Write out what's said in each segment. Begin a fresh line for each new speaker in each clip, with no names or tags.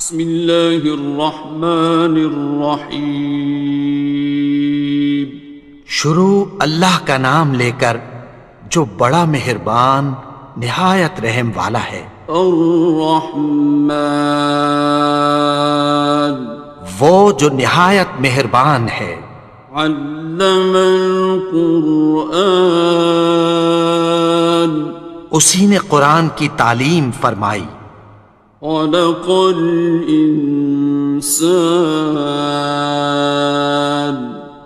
بسم اللہ الرحمن الرحیم۔
شروع اللہ کا نام لے کر جو بڑا مہربان نہایت رحم والا ہے۔
الرحمن،
وہ جو نہایت مہربان ہے۔
علم القرآن،
اسی نے قرآن کی تعلیم فرمائی۔
خلق الانسان،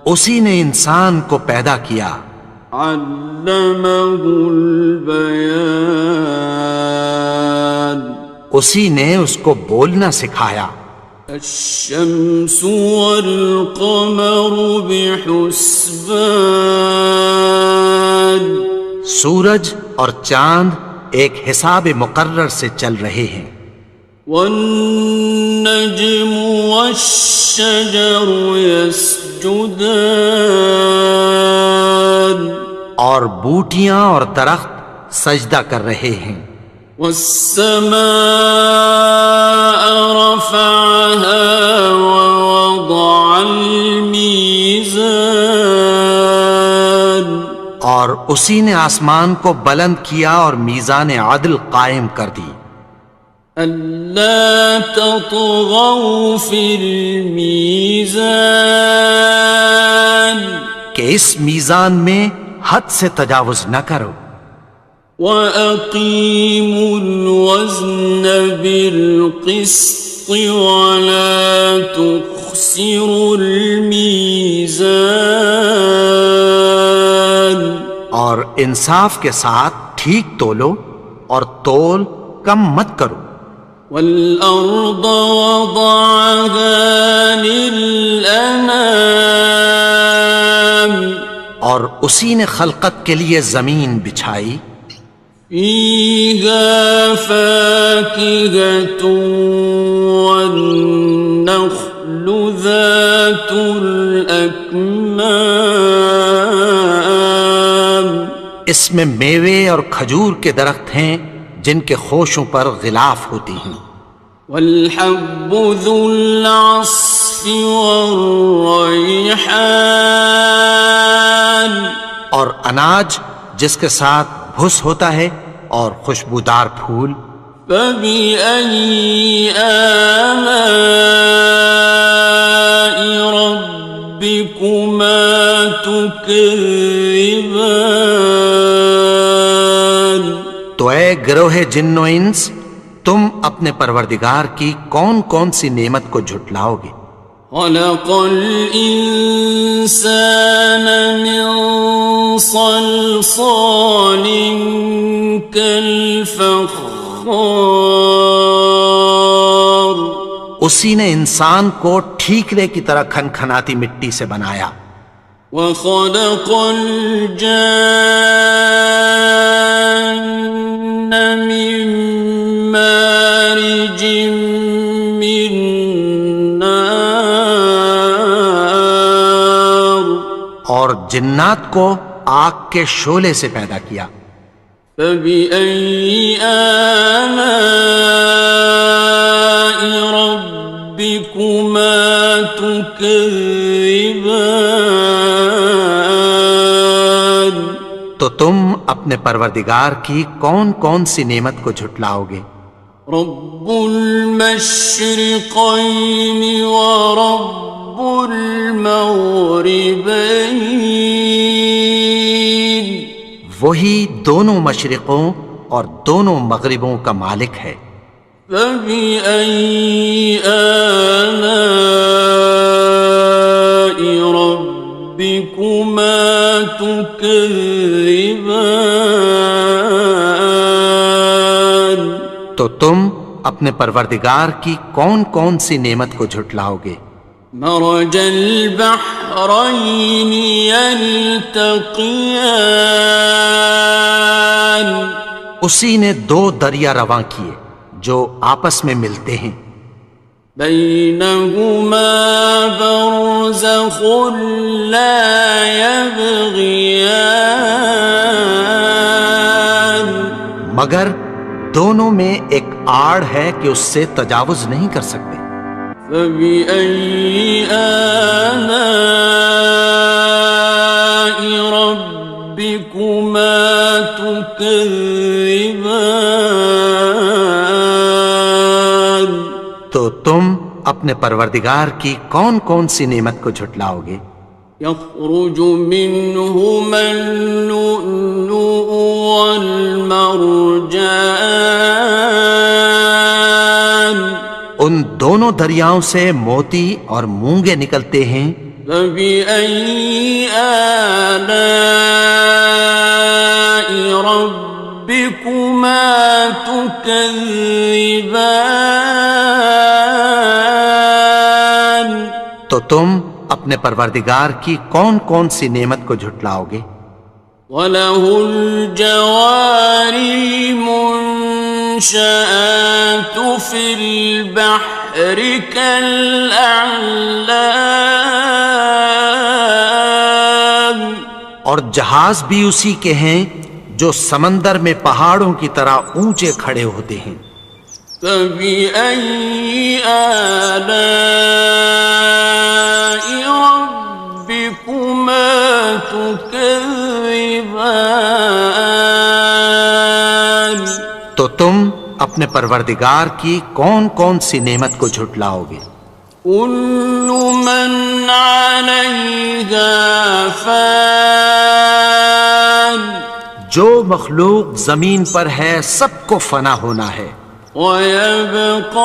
اسی نے انسان کو پیدا کیا۔
علمہ البیان،
اسی نے اس کو بولنا سکھایا۔
الشمس والقمر بحسبان،
سورج اور چاند ایک حساب مقرر سے چل رہے ہیں۔
والنجم والشجر يسجدان،
اور بوٹیاں اور درخت سجدہ کر رہے ہیں۔
والسماء رفعها ووضع الميزان،
اور اسی نے آسمان کو بلند کیا اور میزان عدل قائم کر دی۔
ألا تطغوا في الميزان،
کہ اس میزان میں حد سے تجاوز نہ کرو۔
وَأَقِيمُوا الْوَزْنَ بِالْقِسْطِ وَلَا تُخْسِرُوا الْمِيزَانَ،
اور انصاف کے ساتھ ٹھیک تولو اور تول کم مت کرو۔
وَالْأَرْضَ وَضَعَهَا لِلْأَنَامِ،
اور اسی نے خلقت کے لیے زمین بچھائی۔
فِيهَا فَاكِهَةٌ وَالنَّخْلُ ذَاتُ الْأَكْمَامِ،
اس میں میوے اور کھجور کے درخت ہیں جن کے خوشوں پر غلاف ہوتی ہیں۔
وَالْحَبُّ ذُو الْعَصْفِ وَالرَّيْحَانِ،
اور اناج جس کے ساتھ بھس ہوتا ہے اور خوشبودار پھول۔
فَبِأَيِّ آلَاءِ رَبِّكُمَا تُكَذِّبَانِ،
تو اے گروہ جن و انس، تم اپنے پروردگار کی کون کون سی نعمت کو جھٹلاؤ گے؟
خَلَقَ الْإِنسَانَ مِنْ صَلْصَالٍ كَالْفَخَّارِ،
اسی نے انسان کو ٹھیکرے کی طرح کھنکھناتی مٹی سے بنایا۔
وَخَلَقَ الْجَانَّ مِن مَّارِجٍ مِّن نَّارٍ،
اور جنات کو آگ کے شعلے سے پیدا کیا۔
فَبِأَيِّ آلَاءِ رَبِّكُمَا تُكَذِّبَانِ،
تو تم اپنے پروردگار کی کون کون سی نعمت کو جھٹلاؤ گے؟
رب المشرقین ورب المغربین،
وہی دونوں مشرقوں اور دونوں مغربوں کا مالک ہے۔
فَبِأَيِّ آلَاءِ رَبِّكُمَا تُكَذِّبَانِ،
تو تم اپنے پروردگار کی کون کون سی نعمت کو جھٹلاؤ گے؟
مرج البحرین یلتقیان،
اسی نے دو دریا رواں کیے جو آپس میں ملتے ہیں۔
بینہما برزخ لا یبغیان،
مگر دونوں میں ایک آڑ ہے کہ اس سے تجاوز نہیں کر سکتے۔
فبأي آلاء ربكما تكذبان؟
تو تم اپنے پروردگار کی کون کون سی نعمت کو جھٹلاؤ گے؟
يخرج منهما اللؤلؤ والمرجان
ان دونوں دریاؤں سے موتی اور مونگے نکلتے ہیں۔
فبأي آلاء ربكما تكذبان؟
تو تم اپنے پروردگار کی کون کون سی نعمت کو جھٹلاؤ گے؟
وَلَهُ الْجَوَارِ الْمُنشَآتُ فِي الْبَحْرِ كَالْأَعْلَامِ،
اور جہاز بھی اسی کے ہیں جو سمندر میں پہاڑوں کی طرح اونچے کھڑے ہوتے ہیں۔
فَبِأَيِّ آلَاءِ رَبِّكُمَا تُكَذِّبَانِ؟
تو تم اپنے پروردگار کی کون کون سی نعمت کو جھٹلاؤ گے؟
كُلُّ مَنْ عَلَيْهَا فَانٍ،
جو مخلوق زمین پر ہے سب کو فنا ہونا ہے۔
وَيَبْقَى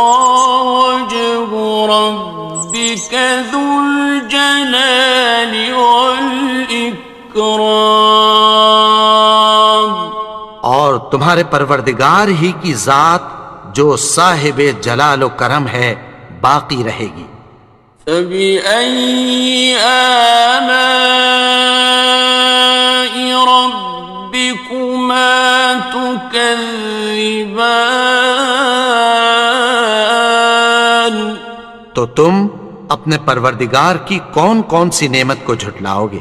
وَجْهُ رَبِّكَ ذُو الْجَلَالِ وَالْإِكْرَامِ،
اور تمہارے پروردگار ہی کی ذات جو صاحب جلال و کرم ہے باقی رہے گی۔
فَبِأَيِّ آلَاءِ رَبِّكُمَا تُكَذِّبَانِ؟
تو تم اپنے پروردگار کی کون کون سی نعمت کو جھٹلاؤ گے؟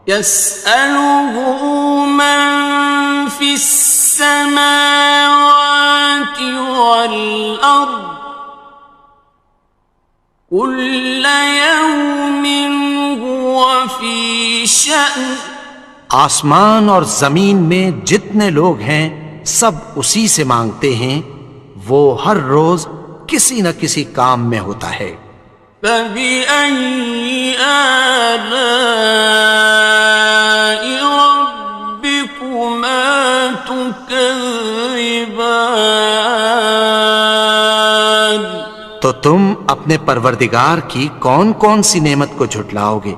يَسْأَلُهُ مَن فِي السَّمَاوَاتِ وَالْأَرْضِ كُلَّ يَوْمٍ هُوَ فِي شَأْنٍ،
آسمان اور زمین میں جتنے لوگ ہیں سب اسی سے مانگتے ہیں، وہ ہر روز کسی نہ کسی کام میں ہوتا ہے۔
فَبِأَيِّ آلَاءِ رَبِّكُمَا تُكَذِّبَانِ؟
تو تم اپنے پروردگار کی کون کون سی نعمت کو جھٹلاؤ گے؟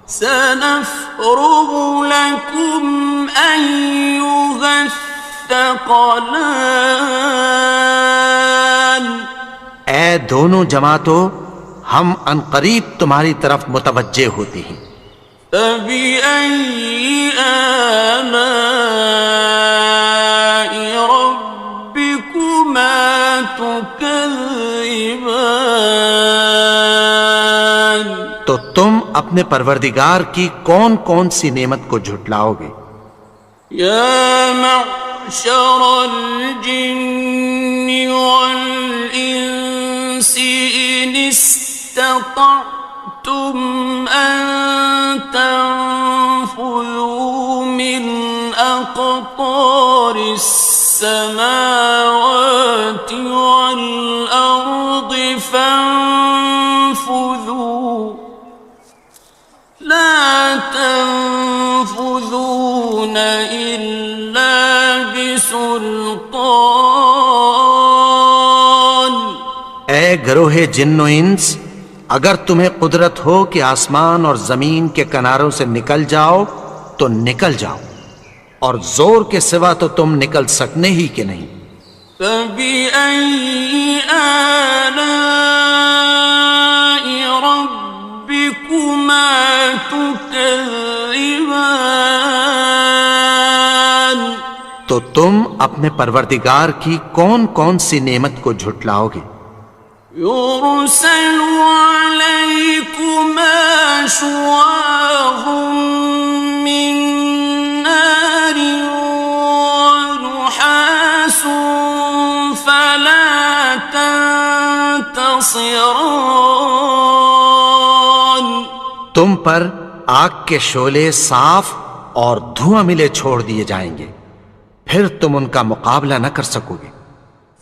سَنَفْرُغُ لَكُمْ أَيُّهَ الثَّقَلَانِ،
اے دونوں جماعتوں، ہم عنقریب تمہاری طرف متوجہ ہوتے ہیں۔
فَبِأَيِّ آلَاءِ رَبِّكُمَا تُكَذِّبَانِ؟
تو تم اپنے پروردگار کی کون کون سی نعمت کو جھٹلاؤ گے؟
يَا مَعْشَرَ الْجِنِّ وَالْإِنسِ إِنِ اسْتَطَعْتُمْ أَن تَنفُذُوا مِنْ أَقْطَارِ السَّمَاوَاتِ وَالْأَرْضِ فَانفُذُوا لَا تَنفُذُونَ إِلَّا بِسُلْطَانٍ۔
اے گروہ جن و انس، اگر تمہیں قدرت ہو کہ آسمان اور زمین کے کناروں سے نکل جاؤ تو نکل جاؤ، اور زور کے سوا تو تم نکل سکنے ہی کہ نہیں۔
فَبِأَيِّ آلَاءِ رَبِّكُمَا تُكَذِّبَانِ؟
تو تم اپنے پروردگار کی کون کون سی نعمت کو جھٹلاؤ گے؟
يُرْسَلُ عَلَيْكُمَا شُوَاظٌ مِّن نَّارٍ وَنُحَاسٌ فَلَا ناصران
تم پر آگ کے شعلے صاف اور دھواں ملے چھوڑ دیے جائیں گے، پھر تم ان کا مقابلہ نہ کر سکو گے۔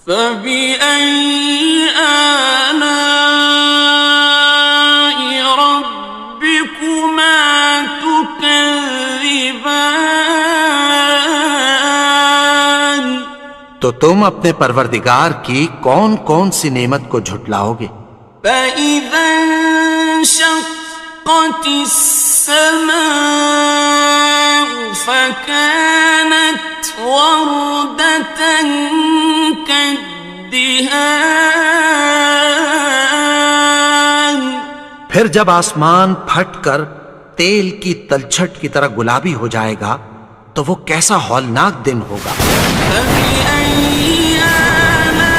فَبِأَيِّ آلَاءِ رَبِّكُمَا تُكَذِّبَانِ
تو تم اپنے پروردگار کی کون کون سی نعمت کو جھٹلاؤ گے؟
فَإِذَا انشَقَّتِ السَّمَاءُ فَكَانَتْ وَرْدَةً كَالدِّهَانِ
پھر جب آسمان پھٹ کر تیل کی تلچھٹ کی طرح گلابی ہو جائے گا تو وہ کیسا ہولناک دن ہوگا۔
فَبِأَيِّ آلَاءِ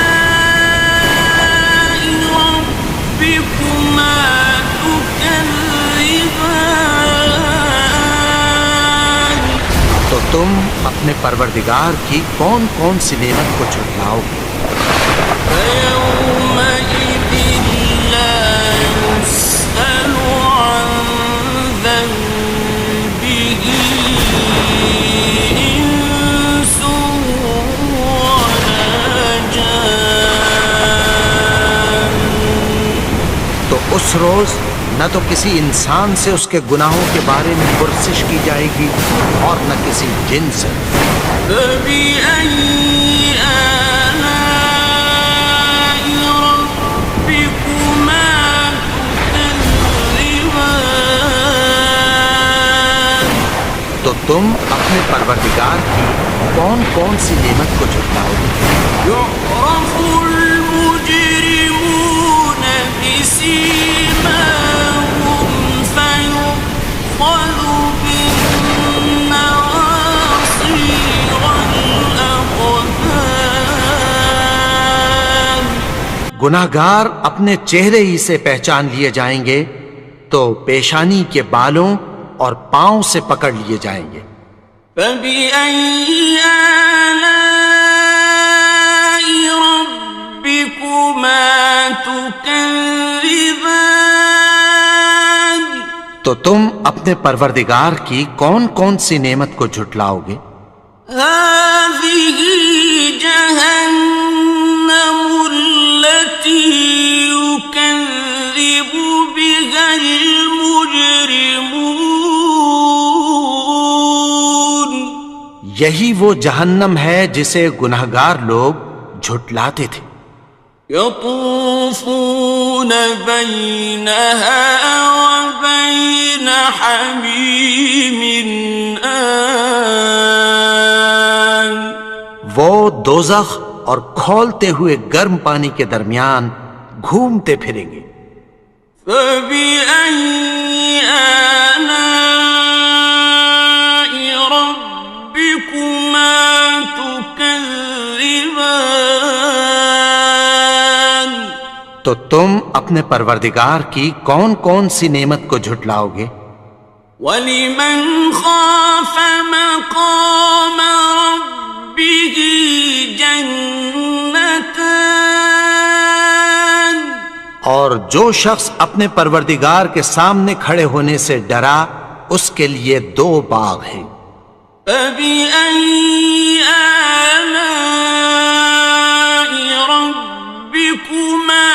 رَبِّكُمَا تُكَذِّبَانِ
تو تم اپنے پروردگار کی کون کون سی نعمت کو جھٹلاؤ گے؟
فَيَوْمَئِذٍ لَا يُسْأَلُ عَنْ ذَنبِهِ إِنسٌ وَلَا جَانٌ
تو اس روز نہ تو کسی انسان سے اس کے گناہوں کے بارے میں پرسش کی جائے گی اور نہ کسی جن سے۔
فَبِأَيِّ آلَاءِ رَبِّكُمَا تُكَذِّبَانِ
تو تم اپنے پروردگار کی کون کون سی نعمت کو جھٹلاؤ گے؟
يُعْرَفُ الْمُجْرِمُونَ بِسِيمَاهُمْ فَيُؤْخَذُ بِالنَّوَاصِي وَالْأَقْدَامِ
گناہگار اپنے چہرے ہی سے پہچان لیے جائیں گے تو پیشانی کے بالوں اور پاؤں سے پکڑ لیے جائیں گے۔
فَبِأَيِّ آلَاءِ رَبِّكُمَا تُكَذِّبَانِ
تو تم اپنے پروردگار کی کون کون سی نعمت کو جھٹلاؤ گے؟
هَٰذِهِ جَهَنَّمُ الَّتِي يُكَذِّبُ بِهَا الْمُجْرِمُونَ
یہی وہ جہنم ہے جسے گناہگار لوگ جھٹلاتے تھے۔
يطوفون بينها وبين حميم آن
وہ دوزخ اور کھولتے ہوئے گرم پانی کے درمیان گھومتے پھریں گے۔
فَبِأَيِّ آلَاءِ رَبِّكُمَا تُكَذِّبَانِ
تو تم اپنے پروردگار کی کون کون سی نعمت کو جھٹلاؤ گے؟
وَلِمَنْ خَافَ مَقَامَ رَبِّهِ جَنَّتَانِ
اور جو شخص اپنے پروردگار کے سامنے کھڑے ہونے سے ڈرا اس کے لیے دو باغ ہیں۔
فَبِأَيِّ آلَاءِ رَبِّكُمَا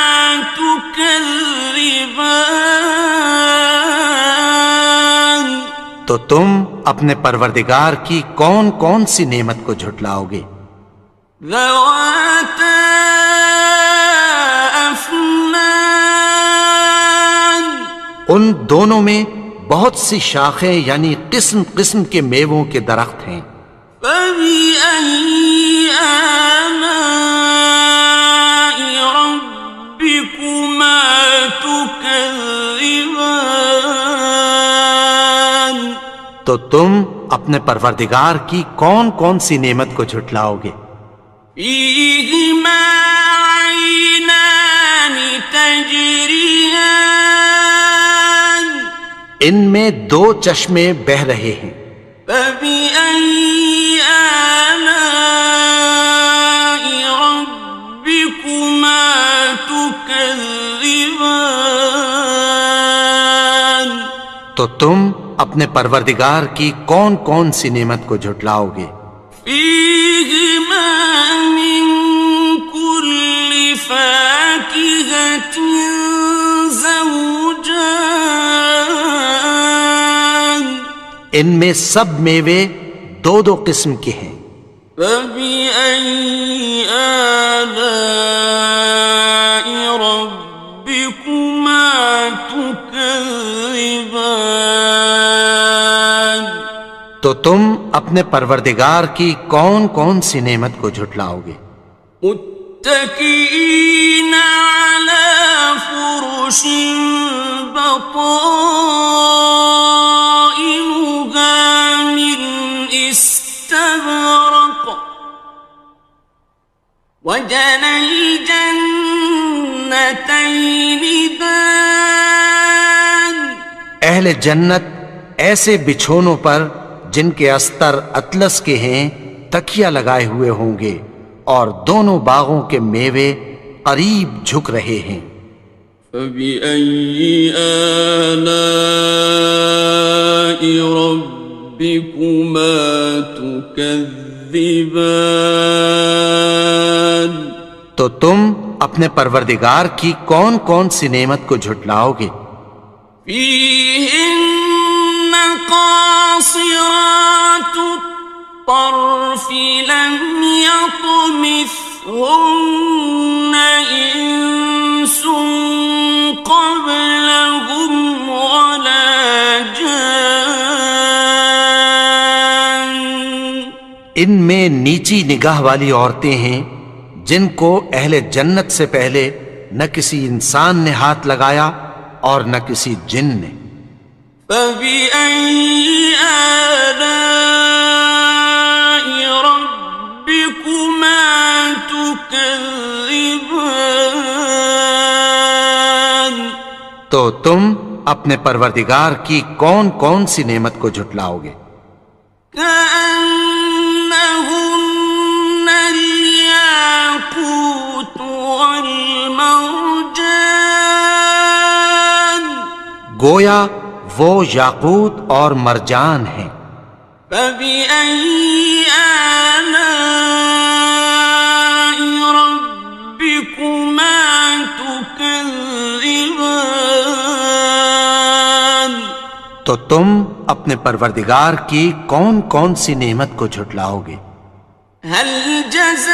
تُكَذِّبَانِ
تو تم اپنے پروردگار کی کون کون سی نعمت کو جھٹلاؤ گے؟
ذَوَاتَا أَفْنَانٍ
ان دونوں میں بہت سی شاخیں یعنی قسم قسم کے میووں کے درخت ہیں۔
فَبِأَيِّ آلَاءِ رَبِّكُمَا تُكَذِّبَانِ
تو تم اپنے پروردگار کی کون کون سی نعمت کو جھٹلاؤ گے؟
فِيهِمَا عَيْنَانِ تَجْرِيَانِ
ان میں دو چشمے بہہ رہے ہیں۔
فَبِأَيِّ آلَاءِ رَبِّكُمَا تُكَذِّبَانِ تكذبان
تو تم اپنے پروردگار کی کون کون سی نعمت کو جھٹلاؤ گے؟
فيهما من كل فاكهة زوجان
ان میں سب میوے دو دو قسم کے ہیں۔
فبأي آلاء ربكما تكذبان
تو تم اپنے پروردگار کی کون کون سی نعمت کو جھٹلاؤ گے؟
متكئين على فرش بطائنها من استبرق وجنى الجنتين دان
اہل جنت ایسے بچھونوں پر جن کے استر اطلس کے ہیں تکیہ لگائے ہوئے ہوں گے، اور دونوں باغوں کے میوے قریب جھک رہے ہیں۔
فبأي آلاء ربكما تكذبان
تو تم اپنے پروردگار کی کون کون سی نعمت کو جھٹلاؤ گے؟
فيهن قاصرات الطرف لم يطمثهن إنس قبلهم ولا جان
ان میں نیچی نگاہ والی عورتیں ہیں جن کو اہل جنت سے پہلے نہ کسی انسان نے ہاتھ لگایا اور نہ کسی جن نے۔
فبأي آلاء ربكما تكذبان
تو تم اپنے پروردگار کی کون کون سی نعمت کو جھٹلاؤ گے؟
كأنهن الياقوت والمرجان
گویا وہ یاقوت اور مرجان ہیں۔
فبأي آلاء ربكما تكذبان
تو تم اپنے پروردگار کی کون کون سی نعمت کو جھٹلاؤ گے؟
هل جزاء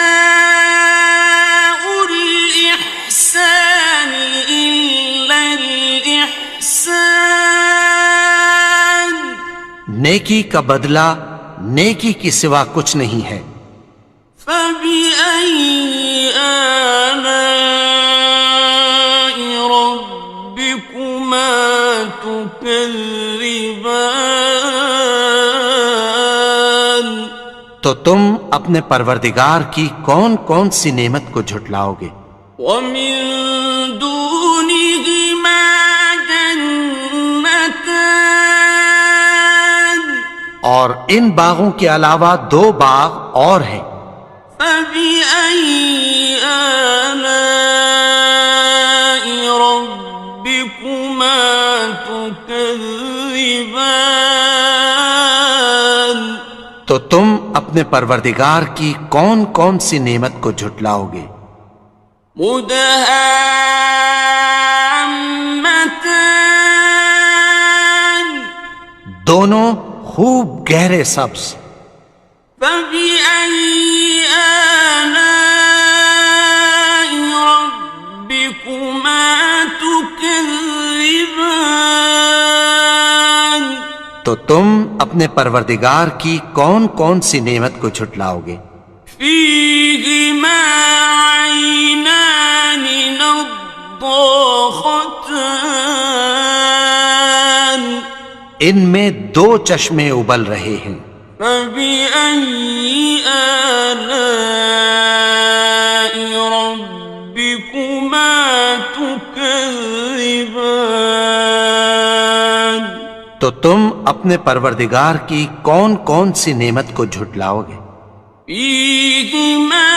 الإحسان إلا الإحسان
نیکی کا بدلہ نیکی کی سوا کچھ نہیں ہے۔
فبأي آلاء ربكما تكذبان
تو تم اپنے پروردگار کی کون کون سی نعمت کو جھٹلاؤ گے؟
ومن دونهما جنتان
اور ان باغوں کے علاوہ دو باغ اور ہیں۔
فبأي آلاء ربكما تكذبان
تو تم اپنے پروردگار کی کون کون سی نعمت کو جھٹلاؤ گے؟
مدهامتان
دونوں خوب گہرے سبز۔
فبأي آلاء ربكما تكذبان
تو تم اپنے پروردگار کی کون کون سی نعمت کو جھٹلاؤ گے؟
فيهما عينان نضاختان
ان میں دو چشمے ابل رہے ہیں۔
فبأي آلاء ربكما تكذبان
تو تم اپنے پروردگار کی کون کون سی نعمت کو جھٹلاؤ گے؟
فيهما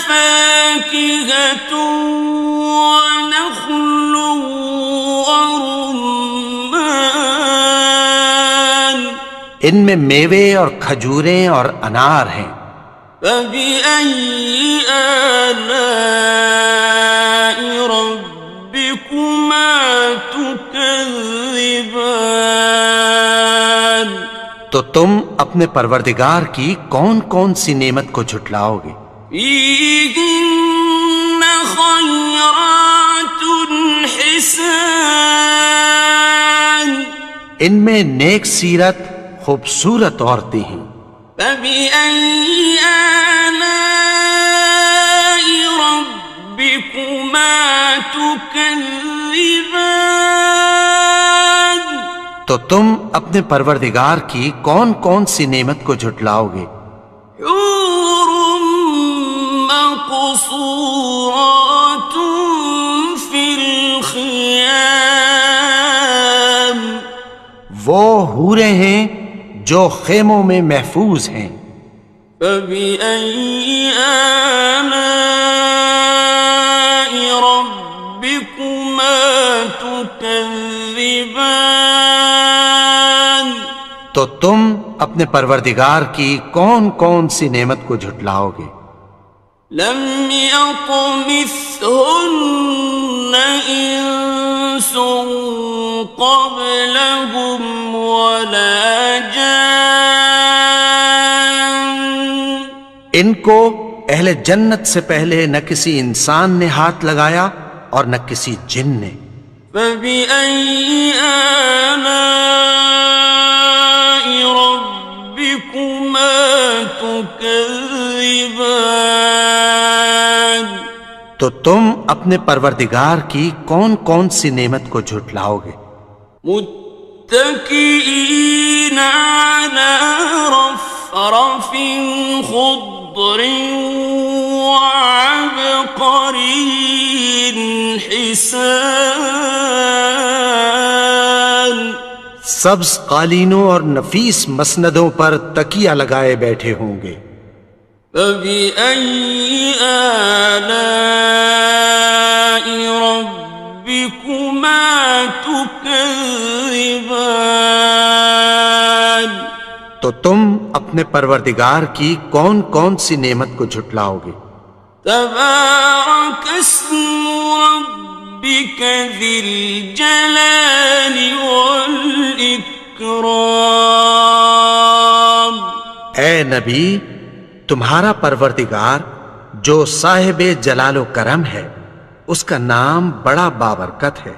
فاكهة ونخل ورمان
ان میں میوے اور کھجوریں اور انار ہیں.
فبأي آلاء ربكما تكذبان
تو تم اپنے پروردگار کی کون کون سی نعمت کو جھٹلاؤ گے؟
فيهن خيرات حسان
ان میں نیک سیرت خوبصورت عورتیں ہیں.
فبأي آلاء ربكما تكذبان
تو تم اپنے پروردگار کی کون کون سی نعمت کو جھٹلاؤ گے؟
حور مقصورات في الخيام
وہ حوریں ہیں جو خیموں میں محفوظ ہیں.
فبأي آلاء ربكما تكذبان
تو تم اپنے پروردگار کی کون کون سی نعمت کو جھٹلاؤ گے؟
لم يطمثهن إنس قبلهم ولا جان
ان کو اہل جنت سے پہلے نہ کسی انسان نے ہاتھ لگایا اور نہ کسی جن نے.
فبأي آلاء ربكما تكذبان
تو تم اپنے پروردگار کی کون کون سی نعمت کو جھٹلاؤ گے؟
متكئين على رفرف خضر وعبقري حسان
سبز قالینوں اور نفیس مسندوں پر تکیہ لگائے بیٹھے ہوں گے.
فبأي آلاء ربكما تكذبان
تو تم اپنے پروردگار کی کون کون سی نعمت کو جھٹلاؤ گے؟
تبارك اسم ربك ذي الجلال والإكرام
اے نبی، تمہارا پروردگار جو صاحب جلال و کرم ہے، اس کا نام بڑا بابرکت ہے.